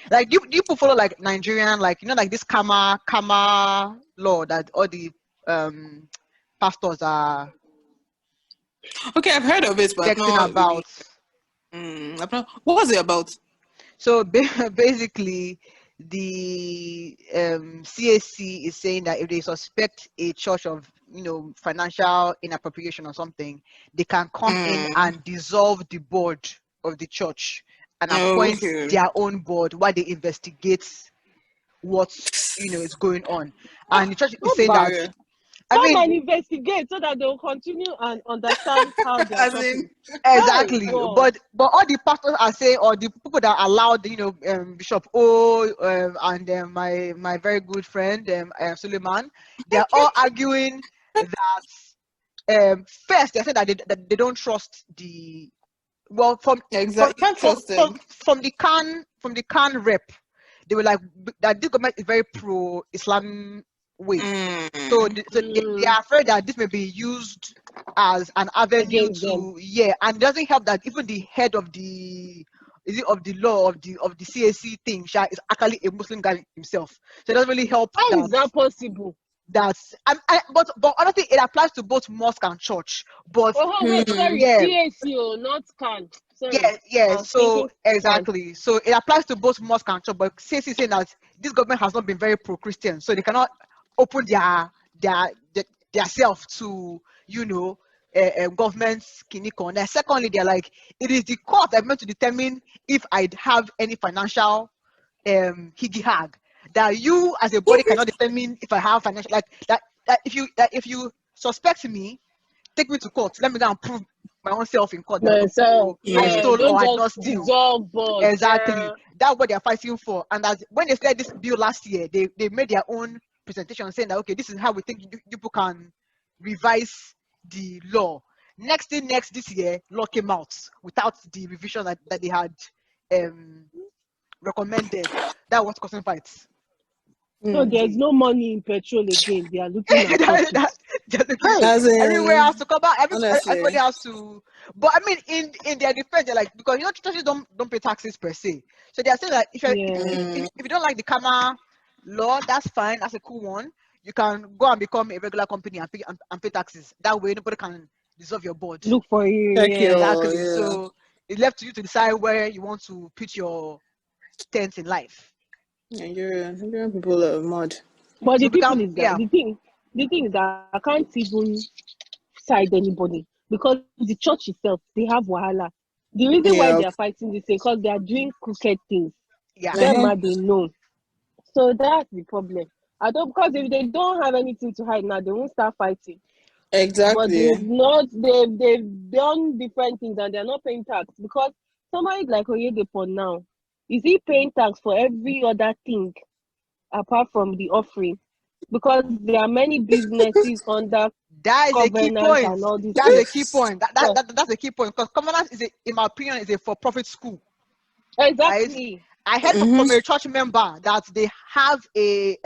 Like, do you people follow like Nigerian, like, like this karma law that all the um pastors are Okay, I've heard of it, but texting not really. about? What was it about? So basically, the CAC is saying that if they suspect a church of financial inappropriation or something, they can come in and dissolve the board of the church and appoint Okay. their own board while they investigate what is going on. And the church is saying that, Come I mean, and investigate so that they'll continue and understand how they are As in, shopping. exactly. God. But all the pastors are saying, or the people that allowed, Bishop O, and my very good friend Suleiman, they are all arguing that first they said that they don't trust the, well, exactly. You can't trust them. from the can rep. They were like that this government is very pro-Islam way. So they are afraid that this may be used as an avenue Against them. and it doesn't help that even the head of the law of the CAC thing is actually a Muslim guy himself. So it doesn't really help. How is that possible? But honestly, it applies to both mosque and church. But Wait, sorry, yeah, CACO, not CAN. Sorry. yeah. I'm So thinking exactly. So it applies to both mosque and church. But CAC is saying that this government has not been very pro-Christian, so they cannot open their self to government's kinikon. And secondly, they're like, it is the court that meant to determine if I'd have any financial higgy hag, that you as a body cannot determine if I have financial, like that if you suspect me, take me to court, let me go and prove my own self in court that so I stole don't or I did just not steal. dissolve board. Exactly. That's what they're fighting for. And as when they started this bill last year, they made their own presentation saying that, okay, this is how we think you people can revise the law. Next this year, law came out without the revision that they had recommended. That was causing fights. So there's no money in petrol again. They are looking at As in, everywhere has to come out. honestly. Everybody has to. But I mean, in their defense, they're like, because churches don't pay taxes per se. So they are saying that if you don't like the Kama law, that's fine. That's a cool one. You can go and become a regular company and pay taxes. That way, nobody can dissolve your board. Look for you. Exactly. Yeah. So it's left to you to decide where you want to pitch your tent in life. Nigerian people are mad. But the people is that the thing is that I can't even side anybody because the church itself, they have wahala. The reason why they are fighting this is because they are doing crooked things. Yeah. Them they know. So that's the problem. Because if they don't have anything to hide now, they won't start fighting. Exactly. But they've done different things and they're not paying tax because somebody like Oyedepo now, is he paying tax for every other thing apart from the offering? Because there are many businesses under that is a key point. And all this. That's a key point. That's a key point because Covenant in my opinion, is a for-profit school. Exactly. Right? I heard from a church member that they have a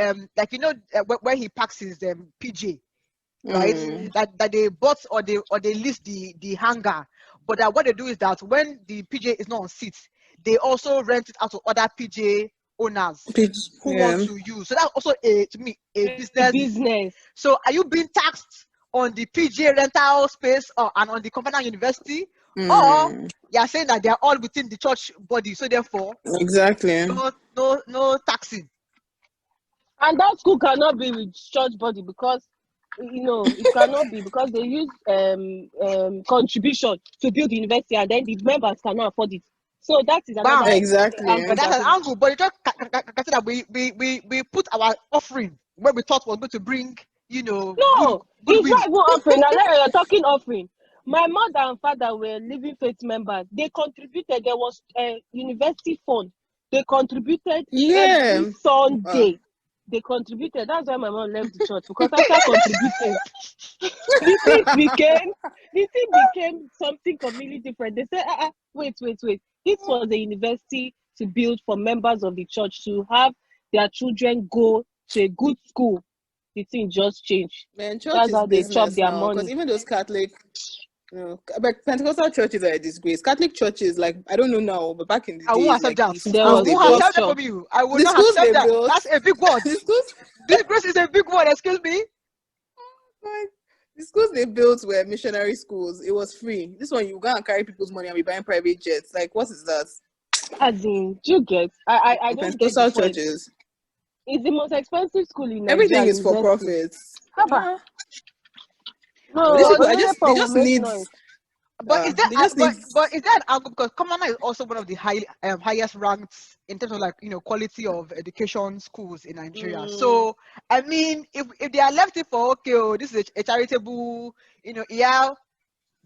where he packs his PJ, right? That they bought or they lease the hangar, but that what they do is that when the PJ is not on seats, they also rent it out to other PJ owners who want to use. So that's also to me a business. So are you being taxed on the PJ rental space and on the Covenant University? Or you're saying that they're all within the church body, so therefore no taxing. And that school cannot be with church body because it cannot be because they use contribution to build the university and then the members cannot afford it. So that is another exactly. But that's an angle. But it's just that we put our offering where we thought was going to bring No, good it's not even offering. Now you're talking offering. My mother and father were Living Faith members. They contributed. There was a university fund. They contributed every Sunday. They contributed. That's why my mom left the church because after contributing, the thing became something completely different. They said, wait. This was a university to build for members of the church to have their children go to a good school. the thing just changed. Man, church That's is how they chop business their now. Because money. even those Catholic, but Pentecostal churches are a disgrace. Catholic churches, like I don't know now, but back in the I won't days, accept like that. the There I schools was they won't built, accept that structure. from you. I will the not schools accept they that. built, That's a big word. the schools. Disgrace is a big word. Excuse me. Like, the schools they built were missionary schools. It was free. This one, you go and carry people's money and be buying private jets. Like, what is that? As in, do you get? I don't get the Pentecostal point. churches, It's the most expensive school in everything Nigeria, is for university. profits. Haba. But these No, people, they Olelepo will just make need, noise. But is that they just need. but is that an angle? Because Commander is also one of the highest ranked in terms of like quality of education schools in Nigeria. So I mean, if they are left it for this is a charitable, yeah,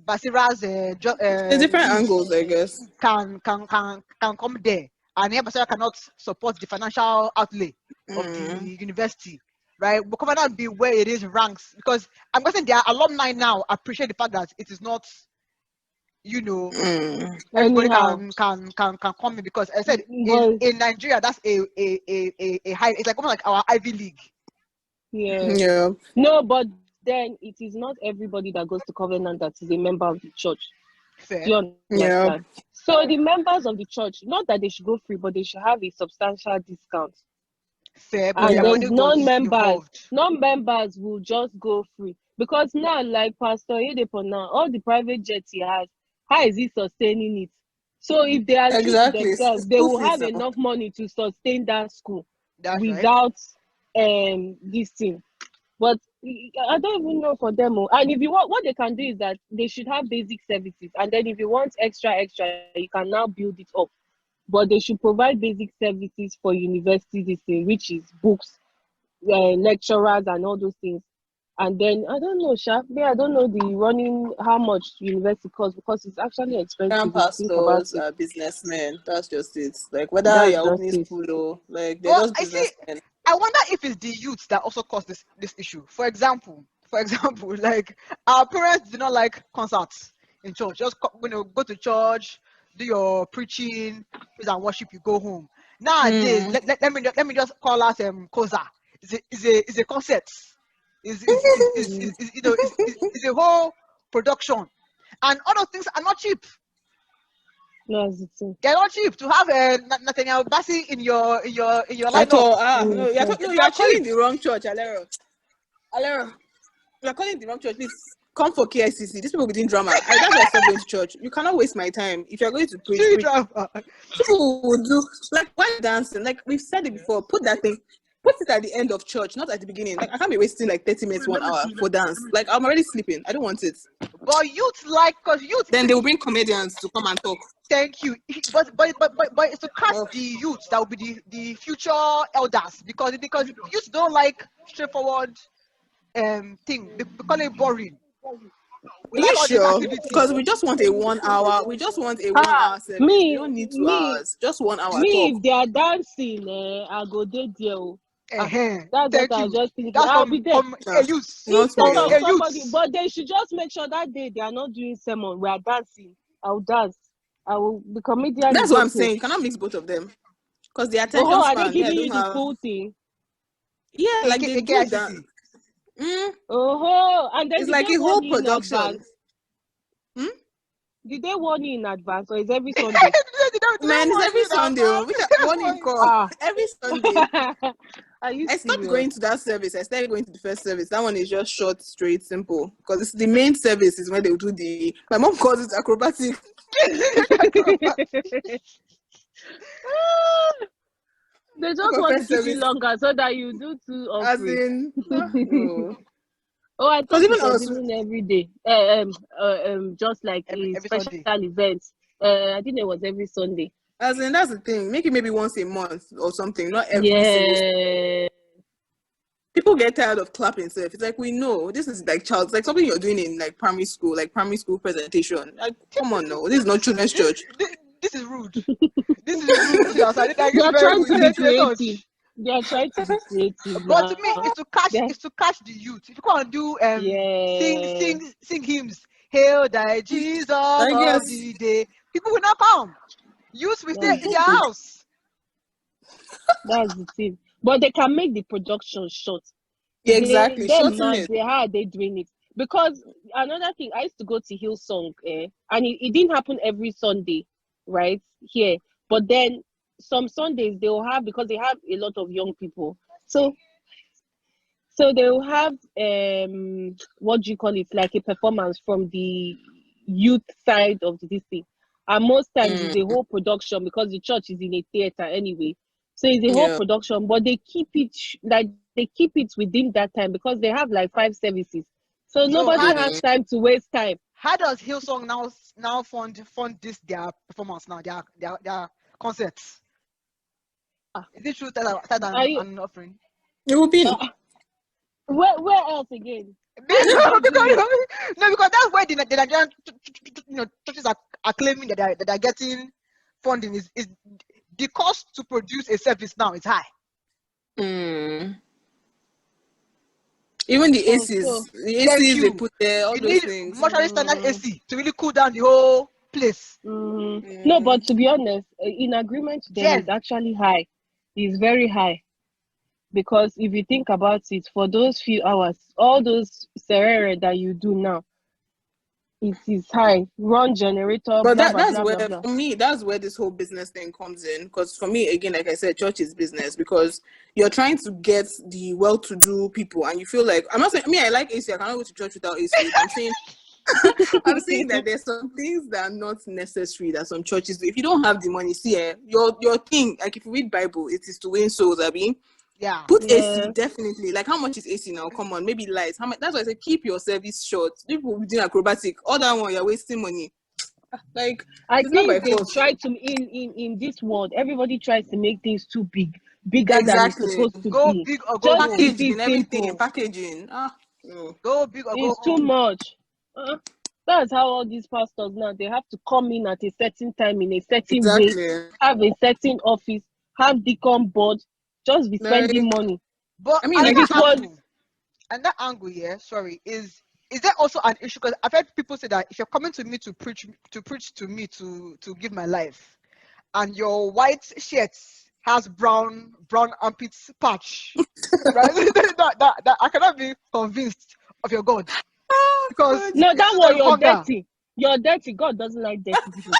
Basira's There's different angles, I guess. can come there, and yeah, Basira cannot support the financial outlay of the university. Right, but Commander be where it is ranks, because I'm guessing their alumni now appreciate the fact that it is not everybody can come in, because I said in Nigeria that's a high. It's like almost like our Ivy League. Yeah. No, but then it is not everybody that goes to Covenant that is a member of the church. Fair. Do you understand? Yeah. So the members of the church, not that they should go free, but they should have a substantial discount. Fair, but and then non-members will just go free, because now, like Pastor Yedepo now, all the private jets he has, how is he sustaining it? So if they are true to themselves, they will have enough money to sustain that school. That's without this thing. But I don't even know for them. And if you want, what they can do is that they should have basic services, and then if you want extra, you can now build it up. But they should provide basic services for university, this thing, which is books, lecturers, and all those things. And then I don't know, I don't know the running how much university costs, because it's actually expensive. Pastors are businessmen. That's just it. Like whether you're opening school or like they're just businessmen. I wonder if it's the youth that also cause this issue. For example, like our parents do not like concerts in church. Just go to church, do your preaching, praise and worship, you go home. Nowadays, let me just call us Koza. It's a concert. It's a whole production, and all those things are not cheap. No, they're not cheap. To have Nathaniel Bassi in your lineup. No, you're calling the wrong church, Alero. You're calling the wrong church. Please come for KICC. These people within drama. That's why I stopped going to church. You cannot waste my time. If you're going to preach, people will do like why dancing. Like we've said it before. Put it at the end of church, not at the beginning. Like I can't be wasting like 30 minutes, 1 hour for dance. Like I'm already sleeping. I don't want it. But because youth. Then they will bring comedians to come and talk. Thank you. But it's to catch the youth that will be the future elders, because youth don't like straightforward thing. They call it boring. We like sure? Because we just want a 1 hour. We just want a 1 hour service. We don't need 2 hours. Just 1 hour. If they are dancing, I go there. That's what I just think. I'll be there. Somebody, but they should just make sure that day they are not doing sermon. We are dancing. I'll dance. I will be comedian. That's what I'm saying. You cannot mix both of them, because the attention span. Are they giving you the full thing? Yeah, like they do that. And then it's like a whole production. Did they warn you in advance, or is every Sunday? Man, it's every Sunday. Which one you call? Every Sunday. I stopped going to that service. I started going to the first service. That one is just short, straight, simple. Because it's the main service is when they do my mom calls it acrobatic. They just want to keep you longer so that you do two or three. I thought it was even every day. Just like a special event. I think it was every Sunday. That's the thing. Make it maybe once a month or something, not every single Sunday. People get tired of clapping stuff. It's like, we know this is like it's like something you're doing in like primary school presentation. Like, come on, no, this is not children's church. This is rude. This is rude. They are trying to be creative. They are trying to be creative. But to me, it's to catch the youth. If you can't do sing hymns, Hail Thy Jesus of the day, people will not come. Youth will stay in their house. That's the thing. But they can make the production short. Yeah, exactly. Them Shorten man, it. how are they doing it? Because another thing, I used to go to Hillsong, and it didn't happen every Sunday, right here. But then some Sundays they will have, because they have a lot of young people. So they will have what do you call it, like a performance from the youth side of this thing. And most times it's a whole production, because the church is in a theater anyway. So it's a whole production, but they keep it within that time, because they have like 5 services. So nobody has time to waste time. How does Hillsong now fund this their performance now, their concerts? Is it true that an offering? It will be. Where else again? because that's where the Nigerian churches are claiming that they're getting funding is the cost to produce a service now is high. Even the ACs they put there, all those things. Much standard AC to really cool down the whole place. No, but to be honest, in agreement, then it's actually high. It's very high. Because if you think about it, for those few hours, all those serere that you do now, it is high. Run generator, but blah, that's blah, where, blah, blah. for me, that's where this whole business thing comes in. Because for me, again, like I said, church is business, because you're trying to get the well-to-do people, and you feel like, I'm not saying, I like AC, I cannot go to church without AC. I'm saying that there's some things that are not necessary that some churches do. If you don't have the money, see, your thing, like if you read Bible, it is to win souls, Abby. Yeah. Put AC, definitely. Like, how much is AC now? Come on, maybe lights. How much? That's why I say keep your service short. People doing acrobatic, all that one, you're wasting money. Like, I think they try to in this world, everybody tries to make things too bigger than it's supposed to go be. Big or go just keep it everything simple. Packaging. Go big or it's go too much. That's how all these pastors now, they have to come in at a certain time, in a certain way, have a certain office, have deacon board, just be spending money. But I mean, and that angle, yeah, sorry, is there also an issue? Because I've heard people say that if you're coming to me to preach to me to give my life, and your white shirt has brown armpit patch, right? that I cannot be convinced of your God. Because no, that one you're dirty. You're dirty. God doesn't like dirty people.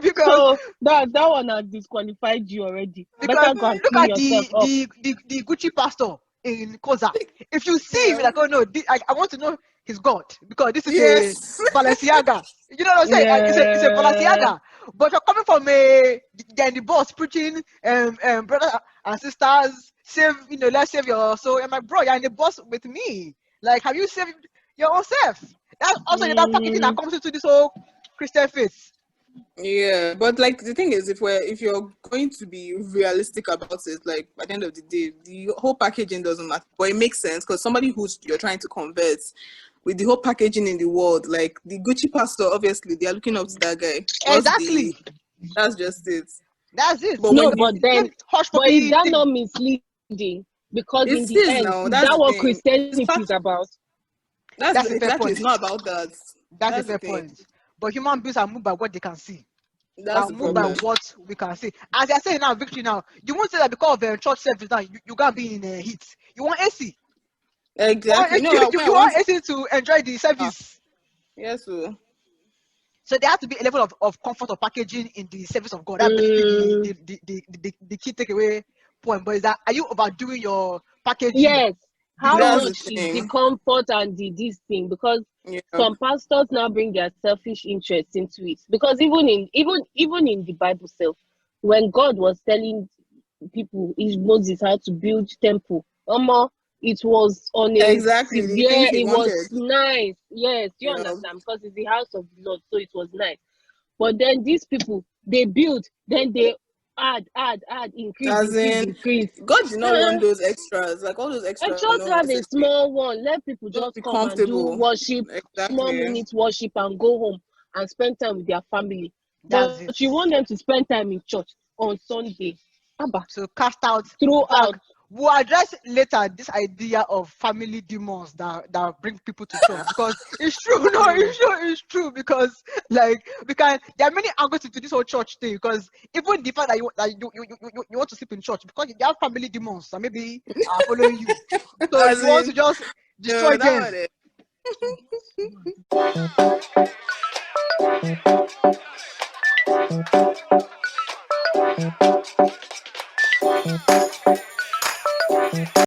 Because so that one has disqualified you already. Better go and clean yourself up. The Gucci pastor in Koza. If you see him, like, oh no, I want to know his God, because this is a Balenciaga. You know what I'm saying? It's a Balenciaga. But you're coming from the boss preaching, brothers and sisters, let's save your soul. And my bro, you're in the boss with me. Like, have you saved your own self? That's also that packaging that comes into this whole Christian faith. Yeah, but like the thing is, if you're going to be realistic about it, like at the end of the day, the whole packaging doesn't matter. But it makes sense, because somebody who's you're trying to convert, with the whole packaging in the world, like the Gucci pastor, obviously they are looking up to that guy. Exactly. That's just it. That's it. But is that not misleading? Because in the end, is that what Christianity is about? That's exactly. It's not about that. That's a fair point. But human beings are moved by what they can see. That's moved by what we can see. As I say now, victory now, you won't say that because of church service now, you can't be in heat. You want AC. Exactly. You want AC to enjoy the service. Yes, sir. So there has to be a level of comfort of packaging in the service of God. That's basically the key takeaway point. But is that, are you overdoing your packaging? Yes. How much is the comfort and this thing? Because some pastors now bring their selfish interests into it. Because even in the Bible self, when God was telling people, Moses, how to build temple, it was on a severe, it was nice. Yes, you understand? Because it's the house of the Lord, so it was nice. But then these people, they build, then they add, increase. God did not want those extras, like all those extras. Just have a small one. Let people just come and do worship, small minutes worship, and go home and spend time with their family. But you want them to spend time in church on Sunday. So cast out throughout. we'll address later this idea of family demons that bring people to church, because it's true. No, it's true, because like there are many angles into this whole church thing, because even the fact that you want to sleep in church because you have family demons that maybe are following you, so you want to just destroy them.